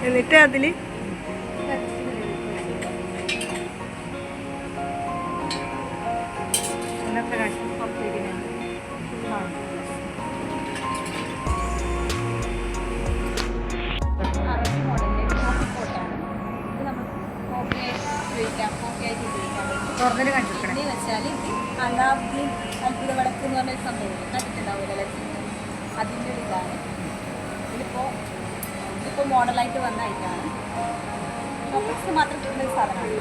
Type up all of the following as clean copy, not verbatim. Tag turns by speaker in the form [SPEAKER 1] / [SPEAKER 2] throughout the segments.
[SPEAKER 1] എന്നിട്ട് അതിൽ
[SPEAKER 2] തുറന്നിട്ട് കണ്ടിരിക്കണം വെച്ചാൽ അലാവുദ്ദീൻ അത്ഭുത വിളക്ക് എന്ന് പറഞ്ഞൊരു സംഭവം കണ്ടിട്ടുണ്ടാവില്ല, അതിൻ്റെ ഒരു ഇതാണ്. ഇതിപ്പോൾ മോഡലായിട്ട് വന്ന ഐറ്റാണ്. ചോക്ലേറ്റ്സ് മാത്രം കിട്ടുന്ന ഒരു സാധനമാണ്.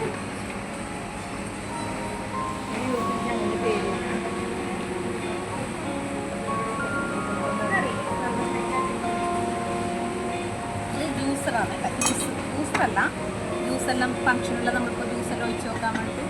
[SPEAKER 2] ഇത് ജ്യൂസറാണ് കേട്ടോ. ജ്യൂസറല്ല, ജ്യൂസെല്ലാം ഫംഗ്ഷനെല്ലാം നമ്മളിപ്പോൾ ജ്യൂസെല്ലാം ഒഴിച്ച് നോക്കാൻ വേണ്ടിയിട്ട്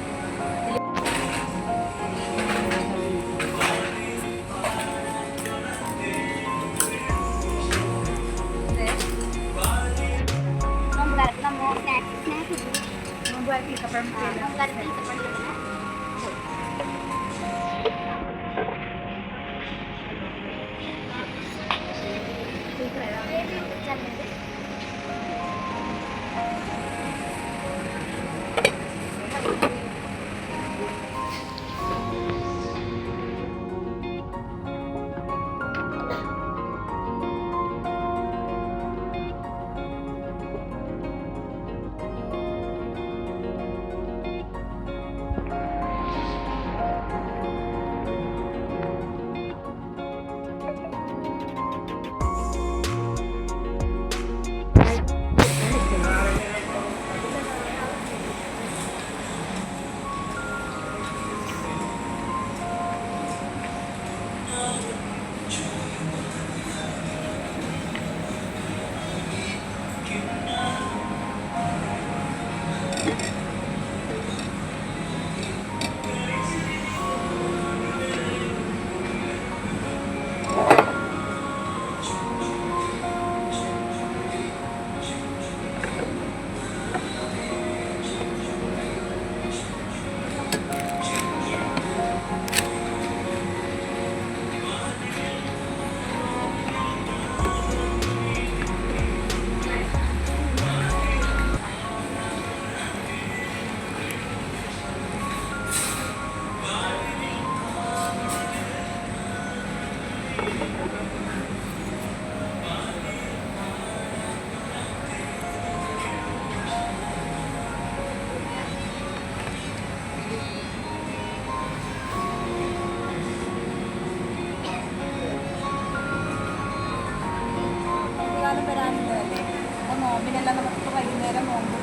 [SPEAKER 2] വരാനുള്ളതല്ലേ. അപ്പോൾ നോമ്പിനെല്ലാം നമുക്ക് വൈകുന്നേരം നോമ്പ്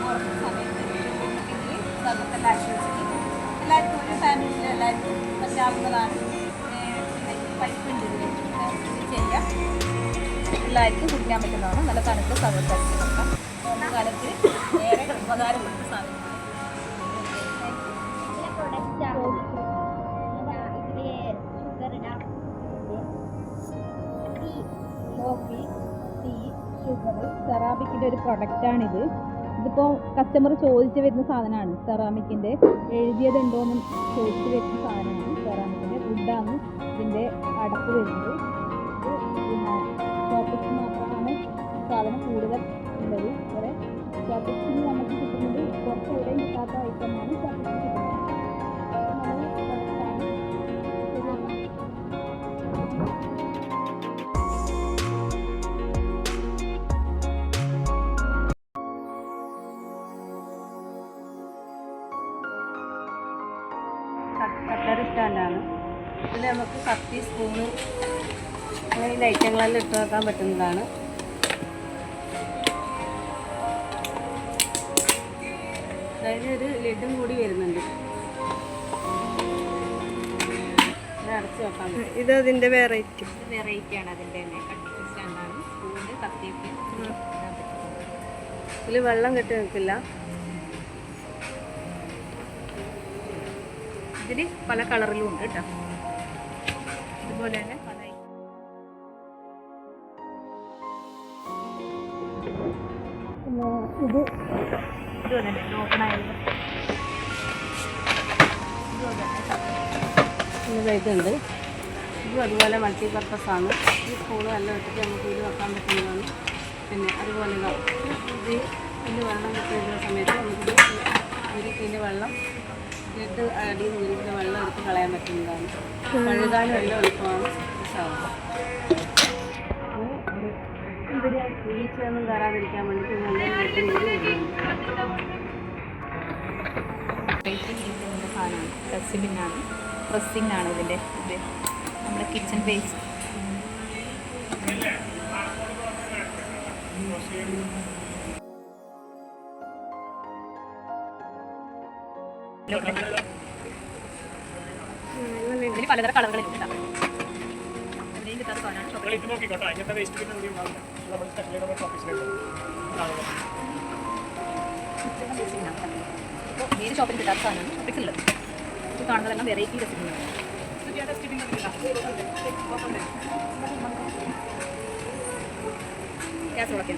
[SPEAKER 2] കുറച്ച് സമയത്ത് സർവത്തെല്ലാം ആശ്വസിക്കും. എല്ലാവർക്കും ഒരു ഫാമിലിയിൽ എല്ലാവർക്കും പറ്റാവുന്നതാണ്. പിന്നെ പൈപ്പ് ഉണ്ട് ഇത് ചെയ്യാം, എല്ലാവർക്കും കുടിക്കാൻ പറ്റുന്നതാണ്. നല്ല തണുപ്പ് സർവത്താക്കി നോക്കാം. നോമ്പ് കാലത്ത് ഏറെ ഉപകാരമുള്ള സാധനമാണ്. കോഫി, ടീ, ഷുഗർ, സെറാമിക്കിൻ്റെ ഒരു പ്രൊഡക്റ്റാണിത്. ഇതിപ്പോൾ കസ്റ്റമർ ചോദിച്ച് വരുന്ന സാധനമാണ്. സെറാമിക്കിൻ്റെ എഴുതിയതുണ്ടോയെന്ന് ചോദിച്ച് വരുന്ന സാധനമാണ്. സെറാമിക്കിൻ്റെ വുഡാണ് ഇതിൻ്റെ അടപ്പ് വരുന്നത്. ഇത് പിന്നെ ചോക്ലേറ്റ്സ് മാത്രമാണ് സാധനം കൂടുതൽ ഉള്ളത്. ഇവിടെ ചോക്ലേറ്റ്സിന് നമുക്ക് കിട്ടുന്നത് കുറച്ചുകൂടെ കിട്ടാത്ത ഐറ്റമാണ് ചോക്ലേറ്റ്സ് കിട്ടുന്നത്. കട്ടർ സ്റ്റാൻഡാണ്. ഇതിൽ നമുക്ക് കത്തി, സ്പൂണ് അങ്ങനെ ഐറ്റങ്ങളെല്ലാം ഇട്ട് വെക്കാൻ പറ്റുന്നതാണ്. അതിനൊരു ലിഡും കൂടി വരുന്നുണ്ട്. അടച്ച് വെക്കാൻ പറ്റും.
[SPEAKER 1] ഇത് അതിൻ്റെ
[SPEAKER 2] വെറൈറ്റിയാണ്. അതിൻ്റെ തന്നെ കട്ടർ സ്റ്റാൻഡാണ്. സ്പൂണ്, കത്തിയൊക്കെ
[SPEAKER 1] ഇതിൽ വെള്ളം കെട്ടി നിൽക്കില്ല.
[SPEAKER 2] ഇതിൽ പല കളറിലും ഉണ്ട് കേട്ടോ. ഇതുപോലെ തന്നെ പല
[SPEAKER 1] ഇത്
[SPEAKER 2] ഓപ്പൺ ആയത്
[SPEAKER 1] ഇതുണ്ട്. ഇതും അതുപോലെ മൾട്ടി പർപ്പസാണ്. ഈ സ്പൂണ് എല്ലാം ഇട്ടിട്ട് നമുക്ക് ഇത് വെക്കാൻ പറ്റുന്നതാണ്. പിന്നെ അതുപോലെ ഇതാവും. ഇതിൻ്റെ വെള്ളം കിട്ടുന്ന സമയത്ത് നമുക്ക് ഇതിൻ്റെ വെള്ളം ഇട്ട് അടിയിൽ നിന്ന് ഇതിൻ്റെ വെള്ളം എടുത്ത് കളയാൻ പറ്റുന്നതാണ്. കഴുകാനും എല്ലാം എളുപ്പമാണ്. ഈച്ചയൊന്നും കയറാതിരിക്കാൻ വേണ്ടിയിട്ട് നല്ല
[SPEAKER 2] സാധനമാണ്. ഡസ്റ്റ്ബിന്നാണ്, പ്രസ്സിങ്ങാണ് ഇതിൻ്റെ ഇത്. നമ്മുടെ കിച്ചൺ വേസ്റ്റ് ഇതിന് പലതരം കളറുകളുണ്ട്. എവിടെയും കിട്ടാത്ത സാധനമാണ്. ഏത് ഷോപ്പിൽ കിട്ടാത്ത സാധനമാണ് ഷോപ്പിക്സുള്ളത്. ഇത് കാണുന്നതെല്ലാം വെറൈറ്റി ഡസ്റ്റ്ബിന്നാണ്. ഗ്യാസ് ഉള്ളൊക്കെ